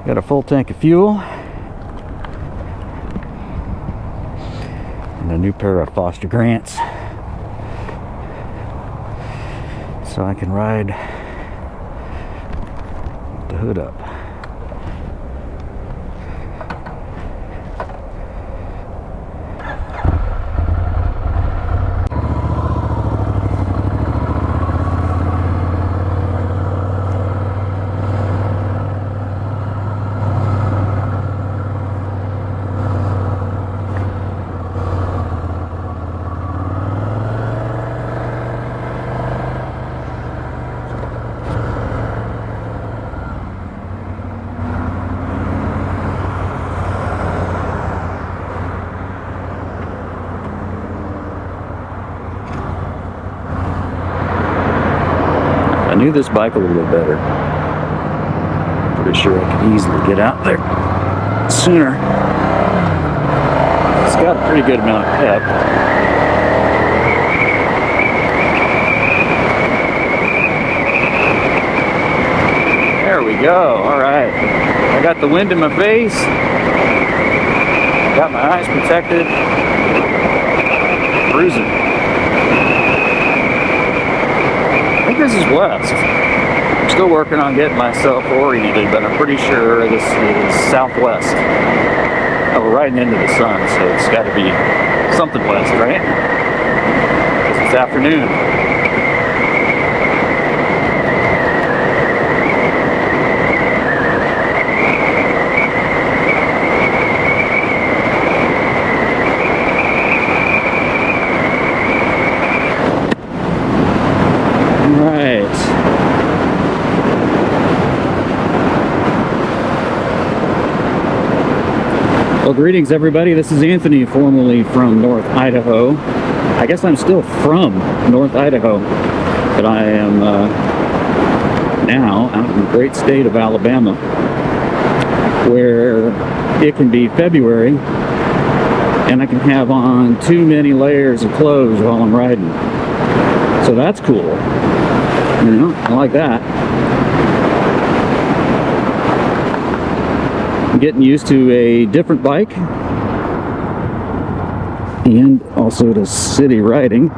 Got a full tank of fuel and a new pair of Foster Grants, so I can ride with the hood up. I knew this bike a little bit better. Pretty sure I could easily get out there sooner. It's got a pretty good amount of pep. There we go. All right. I got the wind in my face. Got my eyes protected. Cruising. I think this is west. I'm still working on getting myself oriented, but I'm pretty sure this is southwest. Oh, we're riding into the sun, so it's got to be something west, right? Because it's afternoon. Well, greetings everybody. This is Anthony, formerly from North Idaho. I guess I'm still from North Idaho, but I am now out in the great state of Alabama, where it can be February and I can have on too many layers of clothes while I'm riding. So that's cool. You know, I like that. Getting used to a different bike and also to city riding.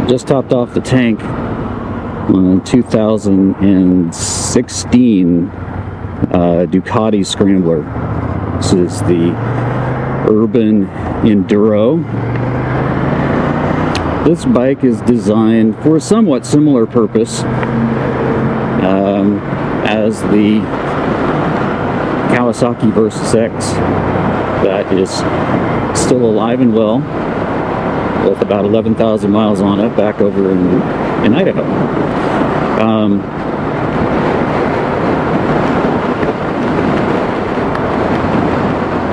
Just topped off the tank on a 2016 Ducati Scrambler. This is the Urban Enduro. This bike is designed for a somewhat similar purpose as the Kawasaki Versus X that is still alive and well, with about 11,000 miles on it, back over in Idaho.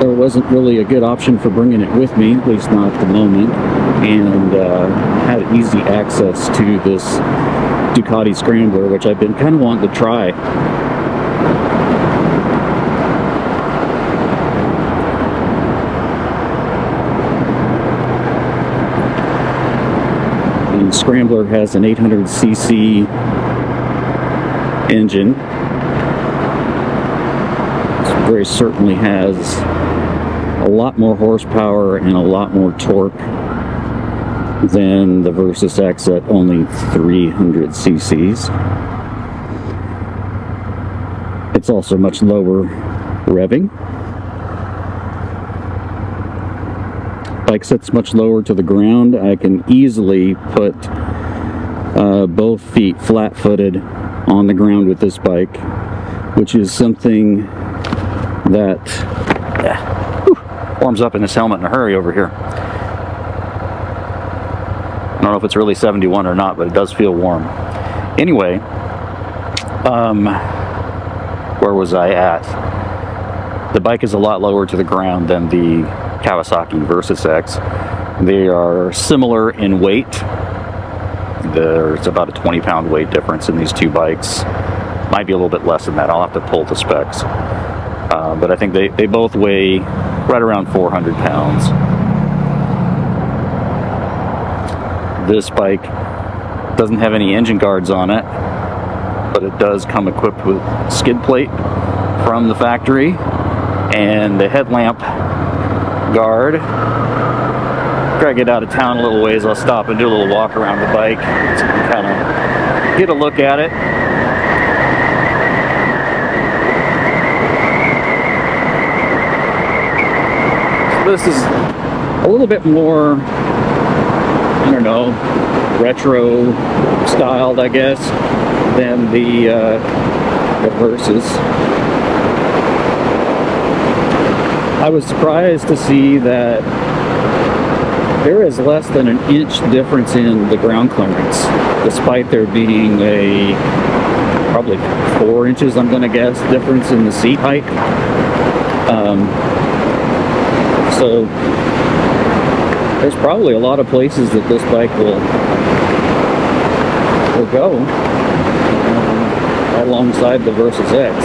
There wasn't really a good option for bringing it with me, at least not at the moment, and had easy access to this Ducati Scrambler, which I've been kind of wanting to try. The Scrambler has an 800cc engine. It very certainly has a lot more horsepower and a lot more torque than the Versus X at only 300 cc's. It's also much lower revving. Bike sits much lower to the ground. I can easily put both feet flat-footed on the ground with this bike, which is something that warms up in this helmet in a hurry over here. I don't know if it's really 71 or not, but it does feel warm. Anyway, where was I at? The bike is a lot lower to the ground than the Kawasaki Versus X, They are similar in weight. There's about a 20-pound weight difference in these two bikes. Might be a little bit less than that. I'll have to pull the specs. But I think they both weigh right around 400 pounds. This bike doesn't have any engine guards on it, but it does come equipped with skid plate from the factory and the headlamp guard. After I get out of town a little ways, I'll stop and do a little walk around the bike so you can kind of get a look at it. So this is a little bit more, I don't know, retro styled, I guess, than the Versus. I was surprised to see that there is less than an inch difference in the ground clearance, despite there being a probably 4 inches, I'm going to guess, difference in the seat height. So there's probably a lot of places that this bike will go alongside the Versus X.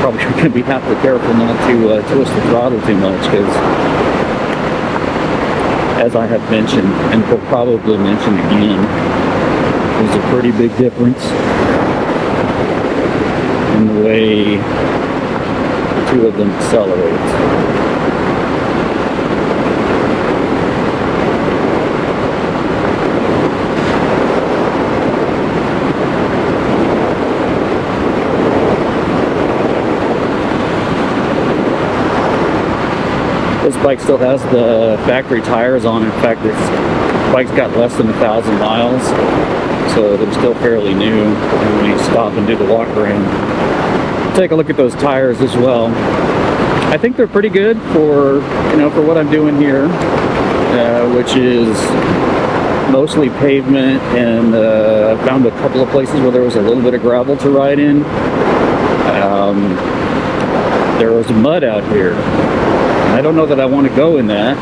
Probably going to be have to be careful not to twist the throttle too much, because as I have mentioned, and will probably mention again, there's a pretty big difference in the way the two of them accelerate. This bike still has the factory tires on. In fact, this bike's got less than 1,000 miles, so they're still fairly new. And when you stop and do the walk around, take a look at those tires as well. I think they're pretty good for for what I'm doing here, which is mostly pavement, and I found a couple of places where there was a little bit of gravel to ride in. There was mud out here. I don't know that I want to go in that,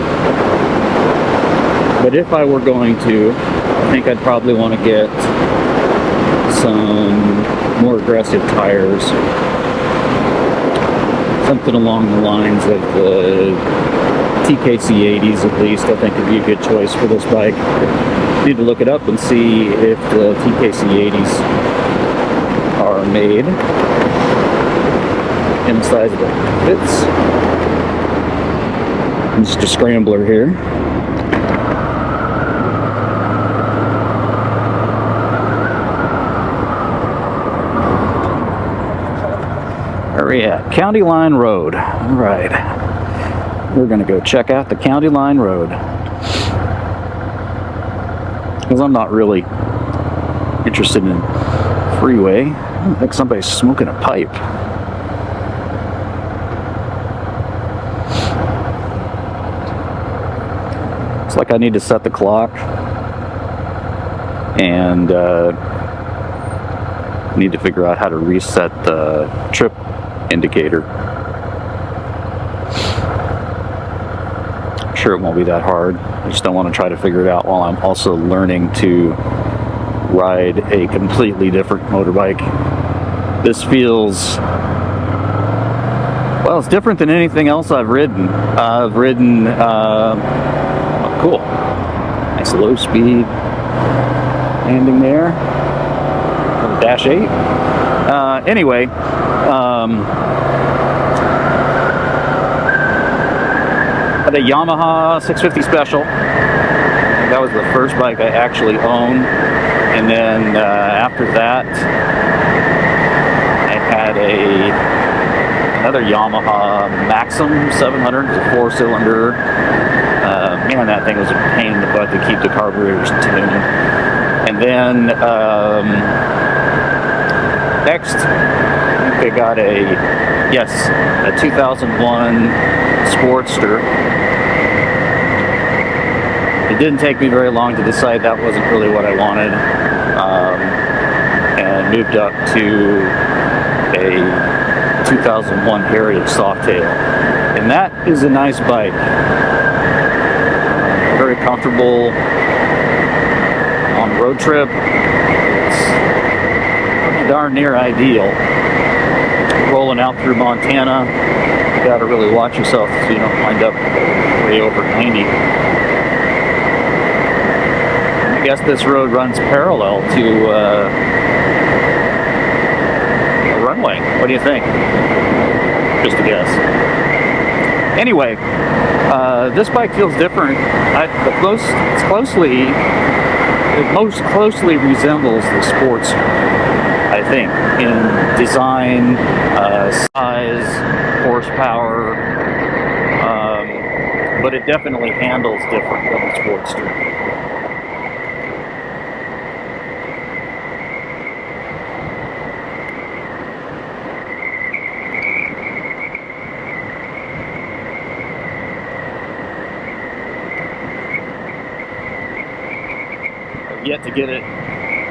but if I were going to, I think I'd probably want to get some more aggressive tires. Something along the lines of the TKC 80s, at least, I think would be a good choice for this bike. Need to look it up and see if the TKC 80s are made in the size that fits. Mr. Scrambler here. Where are we at? County Line Road. All right. We're going to go check out the County Line Road. Because I'm not really interested in freeway. I think somebody's smoking a pipe. It's like I need to set the clock and need to figure out how to reset the trip indicator. I'm sure it won't be that hard. I just don't want to try to figure it out while I'm also learning to ride a completely different motorbike. This feels, well, it's different than anything else I've ridden. I've ridden cool. Nice low speed landing there. Dash 8. Anyway, had a Yamaha 650 Special. That was the first bike I actually owned. And then after that, I had another Yamaha Maxim 700. It's a 4-cylinder. Man, that thing was a pain in the butt to keep the carburetors tuned. And then next, I think I got a 2001 Sportster. It didn't take me very long to decide that wasn't really what I wanted, and moved up to a 2001 Heritage Softail. And that is a nice bike. very comfortable on a road trip. It's pretty darn near ideal. Rolling out through Montana, you got to really watch yourself so you don't wind up way over 90. I guess this road runs parallel to a runway. What do you think? Just a guess. Anyway, this bike feels different. It most closely resembles the Sportster, I think, in design, size, horsepower, but it definitely handles different than the Sportster. Yet to get it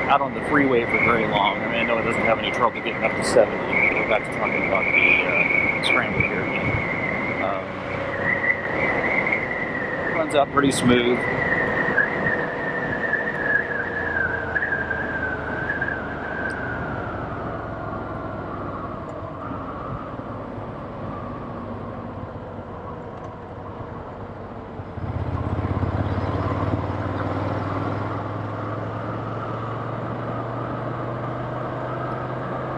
out on the freeway for very long. I mean, I know it doesn't have any trouble getting up to 70. We're back to talking about the Scrambler here again. Runs out pretty smooth.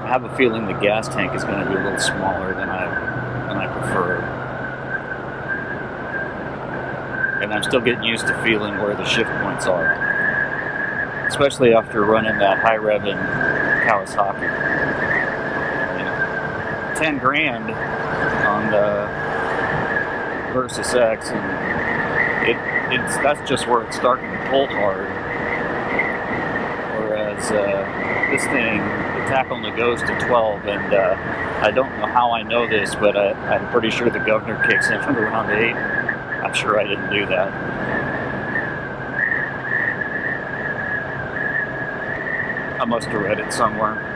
I have a feeling the gas tank is going to be a little smaller than I prefer. And I'm still getting used to feeling where the shift points are. Especially after running that high revving Kawasaki. You know, 10 grand on the Versus X, and that's just where it's starting to pull hard. Whereas this thing, tach only goes to 12, and I don't know how I know this, but I'm pretty sure the governor kicks in from around 8. I'm sure I didn't do that. I must have read it somewhere.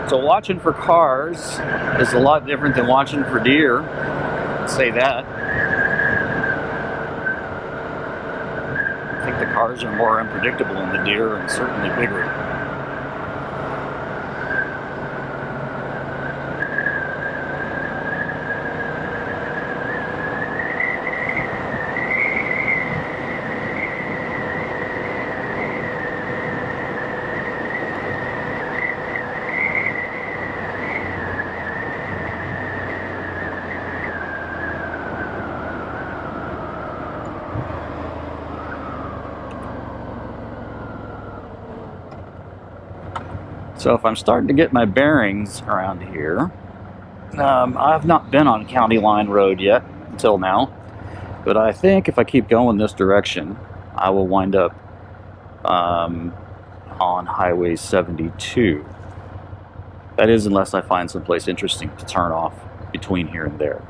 So watching for cars is a lot different than watching for deer. Say that. I think the cars are more unpredictable than the deer, and certainly bigger. So if I'm starting to get my bearings around here, I've not been on County Line Road yet until now, but I think if I keep going this direction, I will wind up on Highway 72. That is, unless I find someplace interesting to turn off between here and there.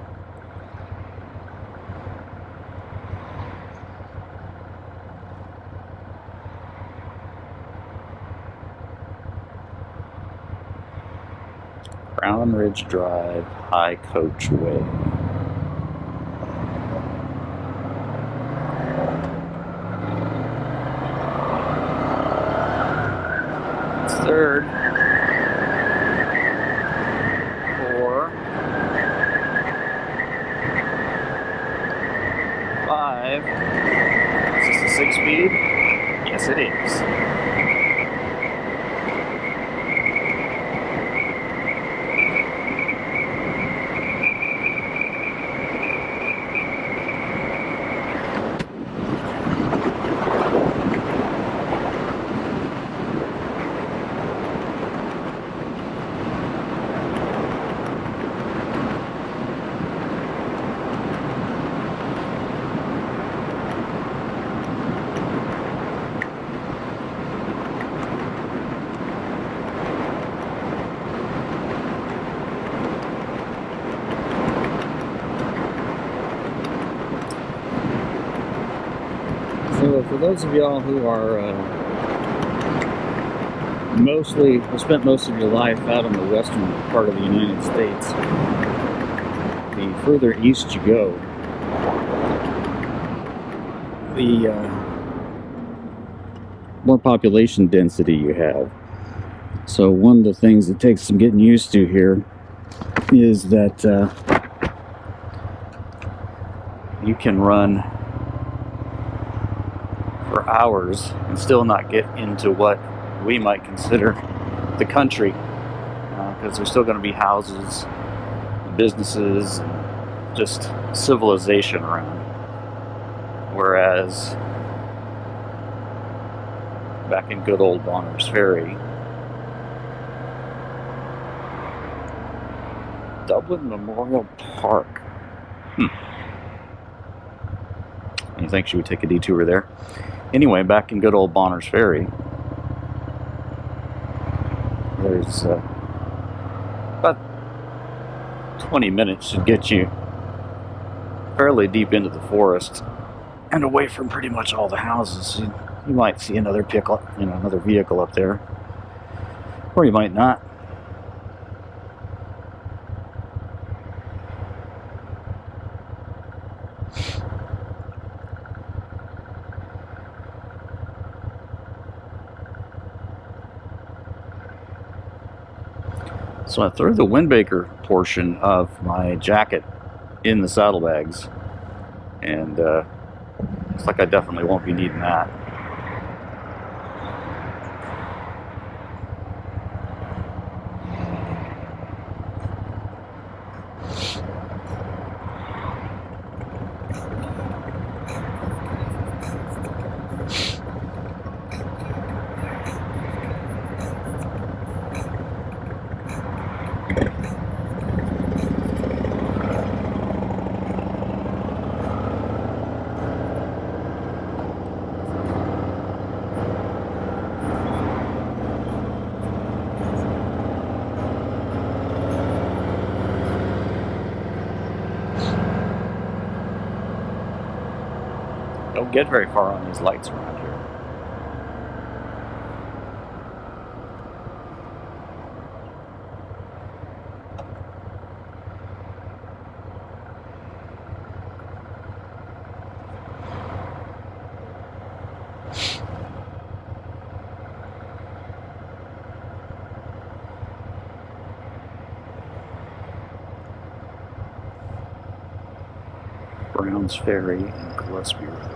Crown Ridge Drive, High Coach Way. It's third. 4. 5. Is this a 6-speed? Yes, it is. So for those of y'all who are I spent most of your life out in the western part of the United States. The further east you go, the more population density you have. So one of the things that takes some getting used to here is that you can run for hours and still not get into what we might consider the country, because there's still going to be houses, businesses, and just civilization around. Whereas back in good old Bonners Ferry, Dublin Memorial Park. You think she would take a detour there? Anyway, back in good old Bonners Ferry, there's about 20 minutes should get you fairly deep into the forest and away from pretty much all the houses. You might see another another vehicle up there, or you might not. So I threw the windbreaker portion of my jacket in the saddlebags, and looks like I definitely won't be needing that. Don't get very far on these lights around here. Browns Ferry and Gillespie Road.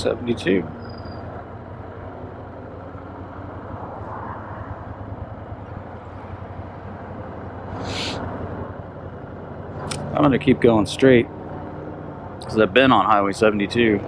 72. I'm going to keep going straight because I've been on Highway 72.